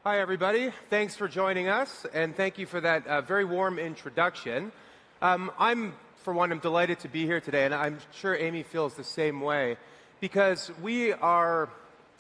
Hi, everybody. Thanks for joining us, and thank you for that very warm introduction. For one, I'm delighted to be here today, and I'm sure Amy feels the same way, because we are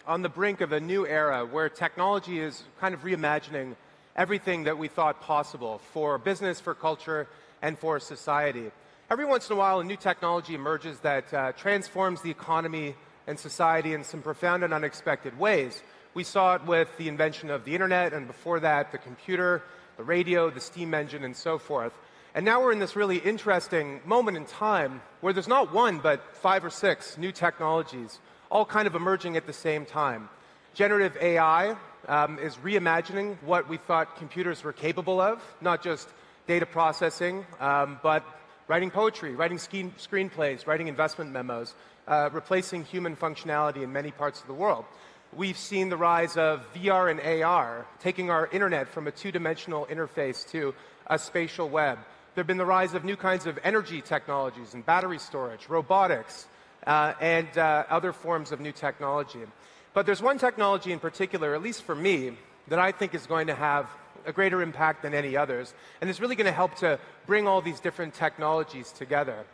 on the brink of a new era where technology is kind of reimagining everything that we thought possible for business, for culture, and for society. Every once in a while, a new technology emerges that transforms the economy and society in some profound and unexpected ways. We saw it with the invention of the internet, and before that, the computer, the radio, the steam engine, and so forth. And now we're in this really interesting moment in time where there's not one, but 5 or 6 new technologies, all kind of emerging at the same time. Generative AI is reimagining what we thought computers were capable of, not just data processing, but writing poetry, writing screenplays, writing investment memos, replacing human functionality in many parts of the world. We've seen the rise of VR and AR, taking our internet from a two-dimensional interface to a spatial web. There have been the rise of new kinds of energy technologies and battery storage, robotics, and other forms of new technology. But there's one technology in particular, at least for me, that I think is going to have a greater impact than any others, and is really going to help to bring all these different technologies together.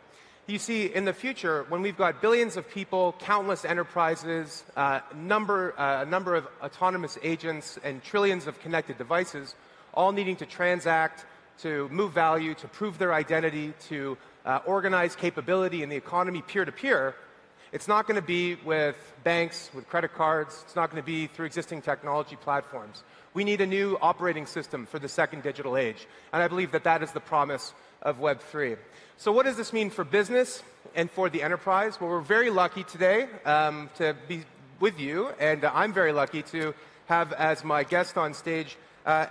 You see, in the future, when we've got billions of people, countless enterprises, a number of autonomous agents, and trillions of connected devices, all needing to transact, to move value, to prove their identity, to organize capability in the economy peer-to-peer, it's not going to be with banks, with credit cards. It's not going to be through existing technology platforms. We need a new operating system for the second digital age, and I believe that that is the promise of Web3. So what does this mean for business and for the enterprise? Well, we're very lucky today to be with you, and I'm very lucky to have as my guest on stage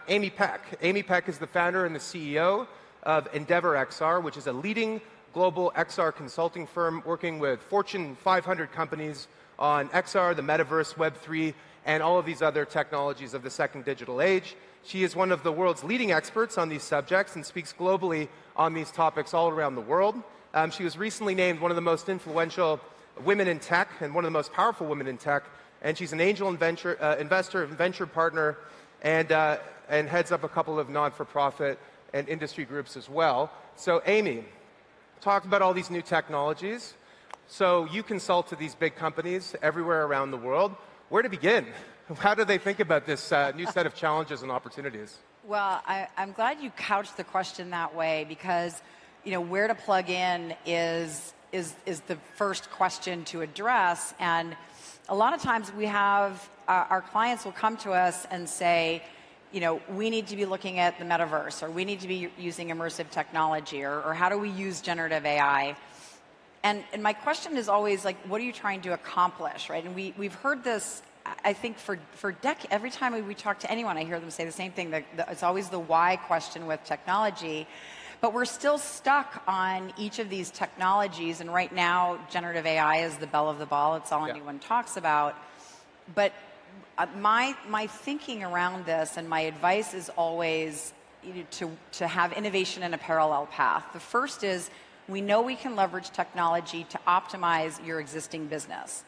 Amy Peck. Amy Peck is the founder and the CEO of EndeavorXR, which is a leading global XR consulting firm working with Fortune 500 companies on XR, the metaverse, Web3, and all of these other technologies of the second digital age. She is one of the world's leading experts on these subjects and speaks globally on these topics all around the world. She was recently named one of the most influential women in tech and one of the most powerful women in tech, and she's an angel investor, venture partner, and heads up a couple of non-for-profit and industry groups as well. So Amy, talk about all these new technologies. So you consult to these big companies everywhere around the world. Where to begin? How do they think about this new set of challenges and opportunities? Well, I'm glad you couched the question that way, because where to plug in is the first question to address. And a lot of times we have our clients will come to us and say, we need to be looking at the metaverse, or we need to be using immersive technology, or how do we use generative AI? And my question is always like, what are you trying to accomplish, right? And we've heard this, I think, for decades. Every time we talk to anyone, I hear them say the same thing. It's always the why question with technology. But we're still stuck on each of these technologies, and right now, generative AI is the belle of the ball. It's all anyone talks about. But my thinking around this and my advice is always to have innovation in a parallel path. The first is, we know we can leverage technology to optimize your existing business.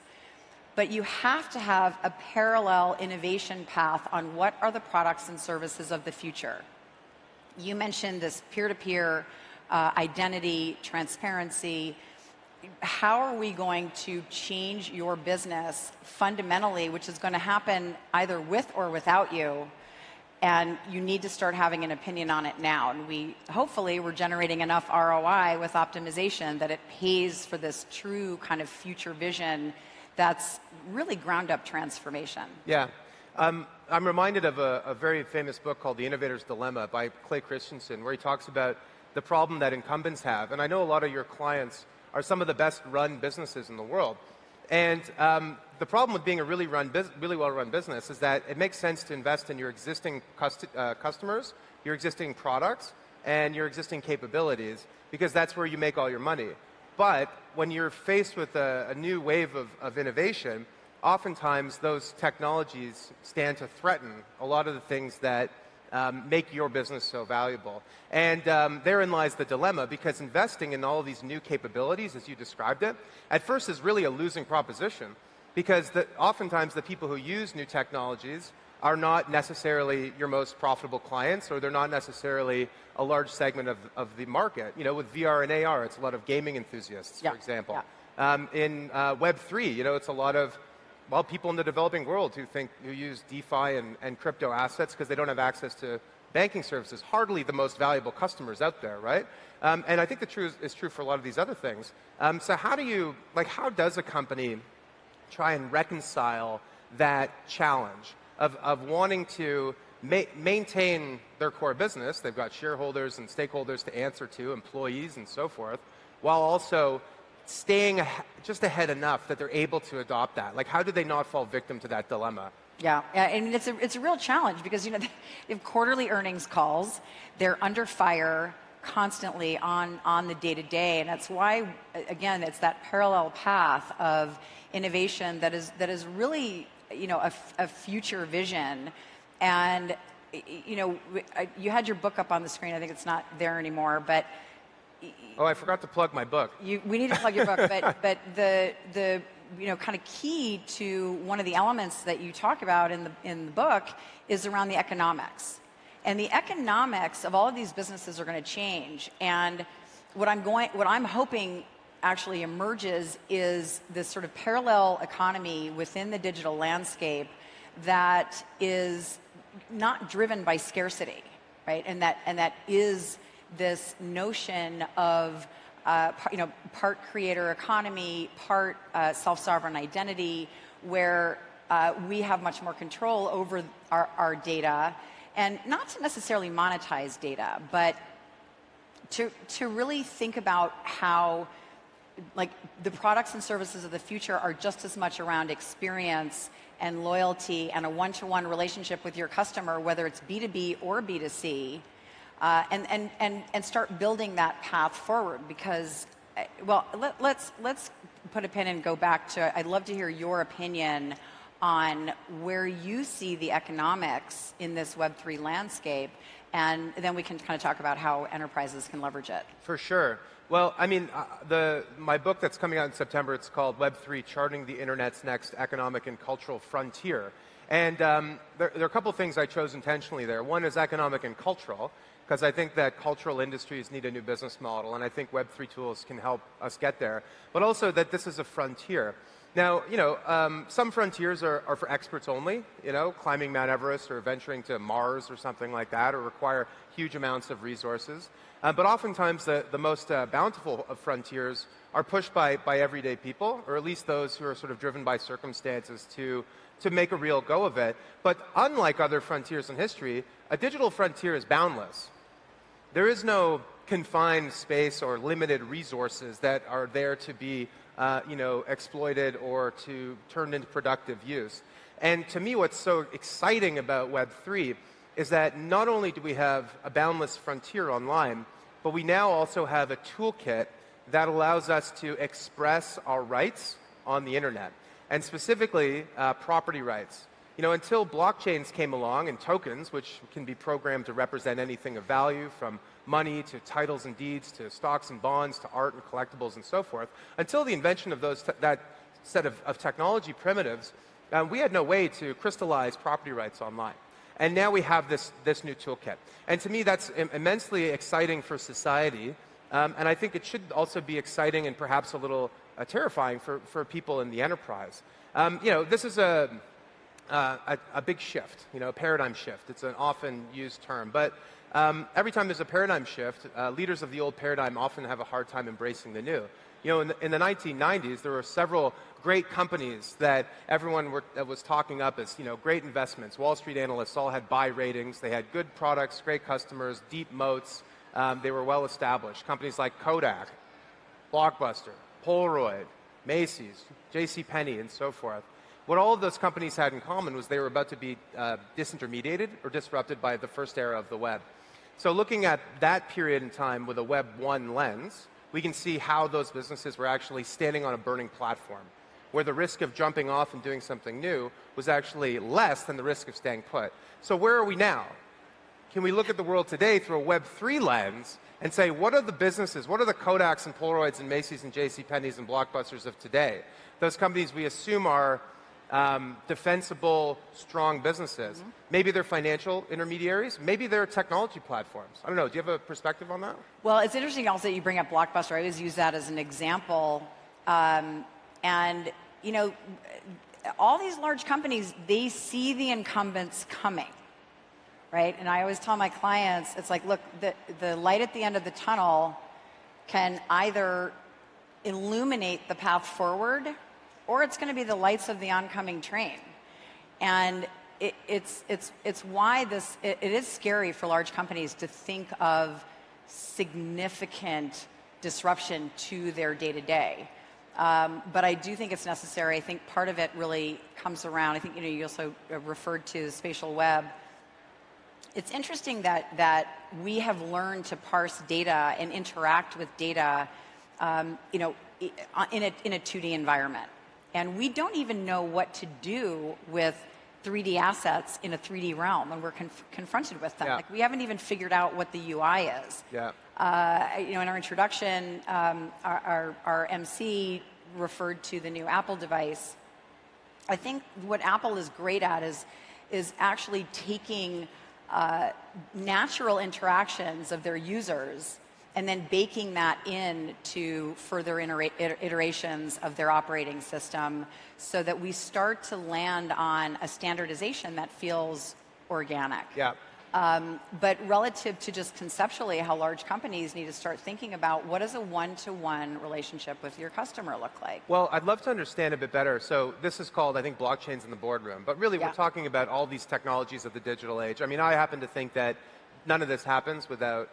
But you have to have a parallel innovation path on what are the products and services of the future. You mentioned this peer-to-peer identity, transparency. How are we going to change your business fundamentally, which is going to happen either with or without you? And you need to start having an opinion on it now. And hopefully we're generating enough ROI with optimization that it pays for this true kind of future vision that's really ground-up transformation. Yeah. I'm reminded of a very famous book called The Innovator's Dilemma by Clay Christensen, where he talks about the problem that incumbents have. And I know a lot of your clients are some of the best-run businesses in the world. And the problem with being a really well-run business is that it makes sense to invest in your existing customers, your existing products, and your existing capabilities, because that's where you make all your money. But when you're faced with a new wave of innovation, oftentimes those technologies stand to threaten a lot of the things that make your business so valuable. And therein lies the dilemma, because investing in all of these new capabilities, as you described it, at first is really a losing proposition, because oftentimes the people who use new technologies are not necessarily your most profitable clients, or they're not necessarily a large segment of the market. You know, with VR and AR, it's a lot of gaming enthusiasts, for example. In Web3, you know, it's a lot of, well, people in the developing world who use DeFi and crypto assets because they don't have access to banking services. Hardly the most valuable customers out there, right? And I think the truth is true for a lot of these other things. So how does a company try and reconcile that challenge of wanting to maintain their core business? They've got shareholders and stakeholders to answer to, employees and so forth, while also staying just ahead enough that they're able to adopt that. Like, how do they not fall victim to that dilemma? Yeah, and it's a real challenge because, you know, they have quarterly earnings calls. They're under fire constantly on the day-to-day, and that's why, again, it's that parallel path of innovation that is really, you know, a future vision. And, you know, you had your book up on the screen. I think it's not there anymore, but oh, I forgot to plug my book. We need to plug your book, but the you know, kind of key to one of the elements that you talk about in the book is around the economics. And the economics of all of these businesses are going to change. And what I'm hoping actually emerges is this sort of parallel economy within the digital landscape that is not driven by scarcity, right? And that is this notion of you know, part creator economy, part self-sovereign identity, where we have much more control over our data, and not to necessarily monetize data, but to really think about how, like, the products and services of the future are just as much around experience and loyalty and a one-to-one relationship with your customer, whether it's B2B or B2C. And start building that path forward, because, well, let's put a pin and go back to, I'd love to hear your opinion on where you see the economics in this Web3 landscape, and then we can kind of talk about how enterprises can leverage it. For sure. Well, I mean, my book that's coming out in September, it's called Web3, Charting the Internet's Next Economic and Cultural Frontier. And there are a couple of things I chose intentionally there. One is economic and cultural, because I think that cultural industries need a new business model, and I think Web3 tools can help us get there. But also that this is a frontier. Now, you know, some frontiers are for experts only, you know, climbing Mount Everest or venturing to Mars or something like that, or require huge amounts of resources. But oftentimes the most bountiful of frontiers are pushed by everyday people, or at least those who are sort of driven by circumstances to make a real go of it. But unlike other frontiers in history, a digital frontier is boundless. There is no confined space or limited resources that are there to be you know, exploited or to turned into productive use. And to me, what's so exciting about Web3 is that not only do we have a boundless frontier online, but we now also have a toolkit that allows us to express our rights on the internet, and specifically property rights. You know, until blockchains came along and tokens, which can be programmed to represent anything of value, from money to titles and deeds to stocks and bonds to art and collectibles and so forth, until the invention of that set of technology primitives, we had no way to crystallize property rights online. And now we have this new toolkit. And to me, that's immensely exciting for society. And I think it should also be exciting and perhaps a little terrifying for people in the enterprise. You know, this is a big shift, you know, a paradigm shift. It's an often used term. But every time there's a paradigm shift, leaders of the old paradigm often have a hard time embracing the new. You know, in the 1990s, there were several great companies that everyone was talking up as, you know, great investments. Wall Street analysts all had buy ratings. They had good products, great customers, deep moats. They were well established. Companies like Kodak, Blockbuster, Polaroid, Macy's, JCPenney, and so forth. What all of those companies had in common was they were about to be disintermediated or disrupted by the first era of the web. So looking at that period in time with a Web 1 lens, we can see how those businesses were actually standing on a burning platform, where the risk of jumping off and doing something new was actually less than the risk of staying put. So where are we now? Can we look at the world today through a Web 3 lens and say, what are the businesses, what are the Kodaks and Polaroids and Macy's and JCPenney's and Blockbusters of today? Those companies we assume are defensible, strong businesses. Maybe they're financial intermediaries. Maybe they're technology platforms. I don't know. Do you have a perspective on that? Well, it's interesting also that you bring up Blockbuster. I always use that as an example. And, you know, all these large companies, they see the incumbents coming, right? And I always tell my clients, it's like, look, the light at the end of the tunnel can either illuminate the path forward, or it's going to be the lights of the oncoming train. And it's why it is scary for large companies to think of significant disruption to their day-to-day. But I do think it's necessary. I think part of it really comes around, I think, you know, you also referred to the spatial web. It's interesting that we have learned to parse data and interact with data, you know, in a 2D environment. And we don't even know what to do with 3D assets in a 3D realm when we're confronted with them. Yeah. Like, we haven't even figured out what the UI is. Yeah. You know, in our introduction, our MC referred to the new Apple device. I think what Apple is great at is actually taking natural interactions of their users and then baking that in to further iterations of their operating system, so that we start to land on a standardization that feels organic. Yeah. But relative to just conceptually how large companies need to start thinking about, what does a one-to-one relationship with your customer look like? Well, I'd love to understand a bit better. So this is called, I think, blockchains in the boardroom. But really, we're talking about all these technologies of the digital age. I mean, I happen to think that none of this happens without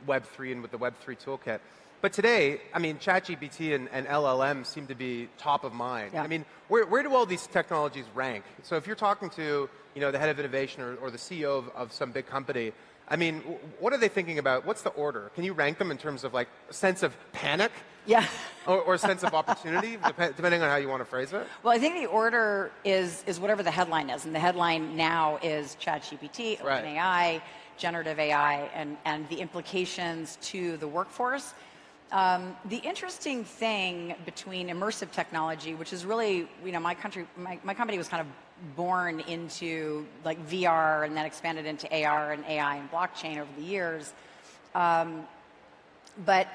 Web3 and with the Web3 toolkit. But today, I mean, ChatGPT and LLM seem to be top of mind. Yeah. I mean, where do all these technologies rank? So if you're talking to, you know, the head of innovation or the CEO of some big company, I mean, what are they thinking about? What's the order? Can you rank them in terms of, like, a sense of panic? Yeah. or a sense of opportunity, depending on how you want to phrase it? Well, I think the order is whatever the headline is. And the headline now is ChatGPT, OpenAI, generative AI, and the implications to the workforce. The interesting thing between immersive technology, which is really, you know, my company was kind of born into, like, VR and then expanded into AR and AI and blockchain over the years. But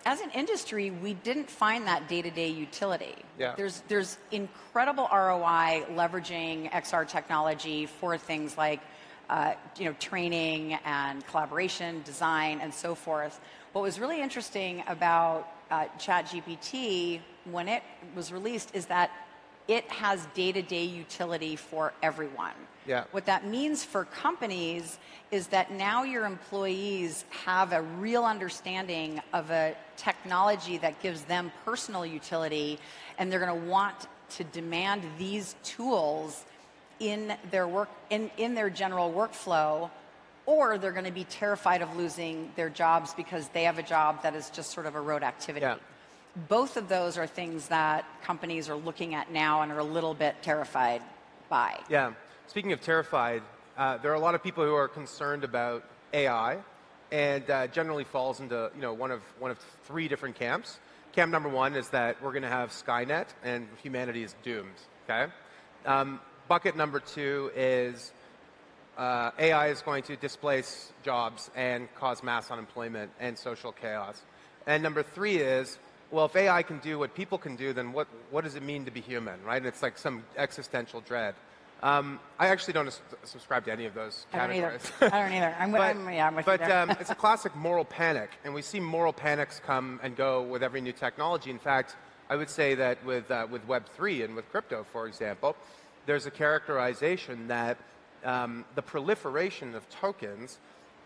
as an industry, we didn't find that day-to-day utility. Yeah. There's incredible ROI leveraging XR technology for things like you know, training and collaboration, design, and so forth. What was really interesting about ChatGPT when it was released is that it has day-to-day utility for everyone. Yeah. What that means for companies is that now your employees have a real understanding of a technology that gives them personal utility, and they're going to want to demand these tools in their work, in their general workflow, or they're going to be terrified of losing their jobs because they have a job that is just sort of a rote activity. Yeah. Both of those are things that companies are looking at now and are a little bit terrified by. Yeah. Speaking of terrified, there are a lot of people who are concerned about AI, and generally falls into, you know, one of three different camps. Camp number one is that we're going to have Skynet and humanity is doomed. Okay. Bucket number two is AI is going to displace jobs and cause mass unemployment and social chaos. And number three is, well, if AI can do what people can do, then what does it mean to be human, right? And it's like some existential dread. I actually don't subscribe to any of those categories. I don't either. I'm with you there. It's a classic moral panic, and we see moral panics come and go with every new technology. In fact, I would say that with Web3 and with crypto, for example, there's a characterization that the proliferation of tokens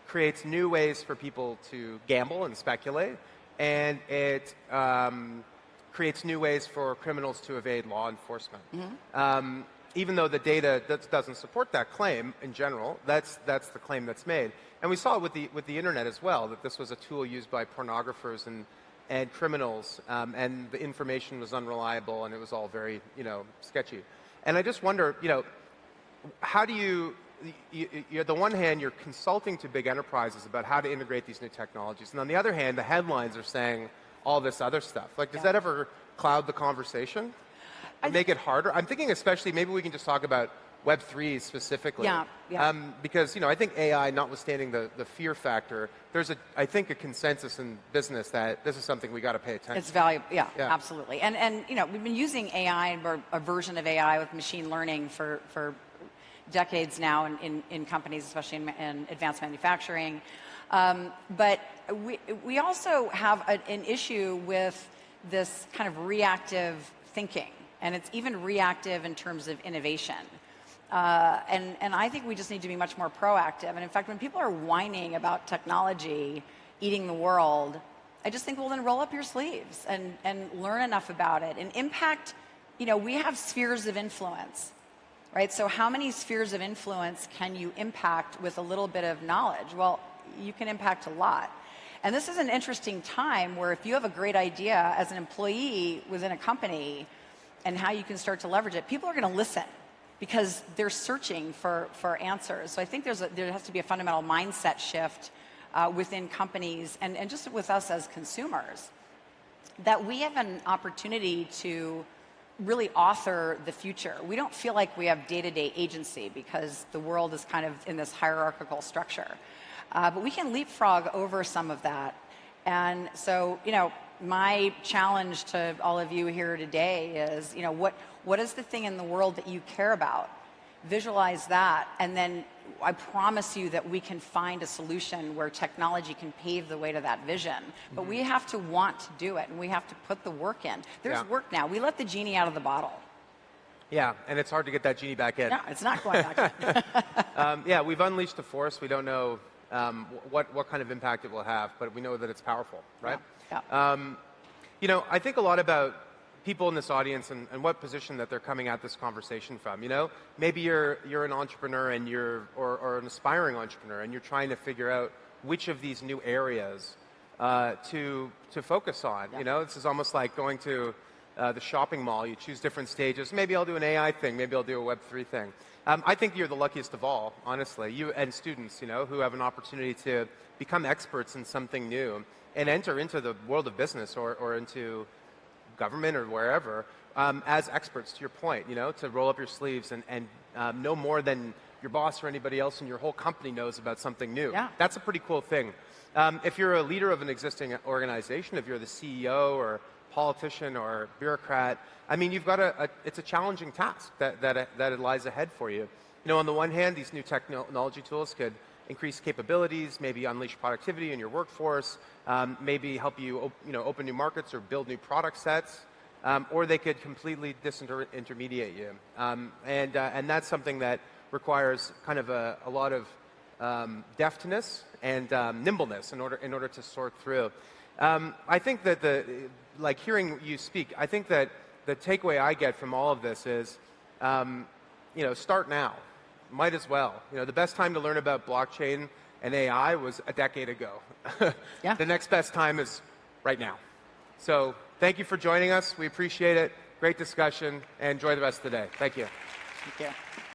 creates new ways for people to gamble and speculate, and it creates new ways for criminals to evade law enforcement. Mm-hmm. Even though the data doesn't support that claim in general, that's the claim that's made. And we saw it with the internet as well, that this was a tool used by pornographers and criminals, and the information was unreliable, and it was all very, you know, sketchy. And I just wonder, you know, how do you on the one hand, you're consulting to big enterprises about how to integrate these new technologies, and on the other hand, the headlines are saying all this other stuff. Like, does that ever cloud the conversation? make it harder? I'm thinking especially, maybe we can just talk about Web3 specifically. Yeah. Because, I think AI, notwithstanding the fear factor, there's I think a consensus in business that this is something we got to pay attention to. It's valuable, yeah, absolutely. And we've been using AI, or a version of AI with machine learning for decades now in companies, especially in advanced manufacturing. But we also have an issue with this kind of reactive thinking, and it's even reactive in terms of innovation. And I think we just need to be much more proactive. And in fact, when people are whining about technology eating the world, I just think, well, then roll up your sleeves and learn enough about it. And impact, we have spheres of influence, right? So how many spheres of influence can you impact with a little bit of knowledge? Well, you can impact a lot. And this is an interesting time where if you have a great idea as an employee within a company and how you can start to leverage it, people are going to listen because they're searching for answers. So I think there has to be a fundamental mindset shift within companies and just with us as consumers, that we have an opportunity to really author the future. We don't feel like we have day-to-day agency because the world is kind of in this hierarchical structure. But we can leapfrog over some of that. And so, my challenge to all of you here today is, what is the thing in the world that you care about? Visualize that, and then I promise you that we can find a solution where technology can pave the way to that vision. But we have to want to do it, and we have to put the work in. There's work now. We let the genie out of the bottle. Yeah, and it's hard to get that genie back in. No, it's not going back in. We've unleashed the force. We don't know what kind of impact it will have, but we know that it's powerful, right? Yeah. I think a lot about people in this audience and what position that they're coming at this conversation from. Maybe you're an entrepreneur and or an aspiring entrepreneur, and you're trying to figure out which of these new areas to focus on. This is almost like going to the shopping mall. You choose different stages. Maybe I'll do an AI thing. Maybe I'll do a Web3 thing. I think you're the luckiest of all, honestly. You and students, who have an opportunity to become experts in something new and enter into the world of business or into government or wherever as experts, to your point, to roll up your sleeves and know more than your boss or anybody else in your whole company knows about something new. Yeah. That's a pretty cool thing. If you're a leader of an existing organization, if you're the CEO or politician or bureaucrat, you've got it's a challenging task that lies ahead for you. On the one hand, these new technology tools could increase capabilities, maybe unleash productivity in your workforce, maybe help you open new markets or build new product sets, or they could completely disintermediate you. And that's something that requires kind of a lot of deftness and nimbleness in order to sort through. I think that hearing you speak, I think that the takeaway I get from all of this is, start now. Might as well. The best time to learn about blockchain and AI was a decade ago. Yeah. The next best time is right now. So thank you for joining us. We appreciate it. Great discussion, and enjoy the rest of the day. Thank you. Thank you.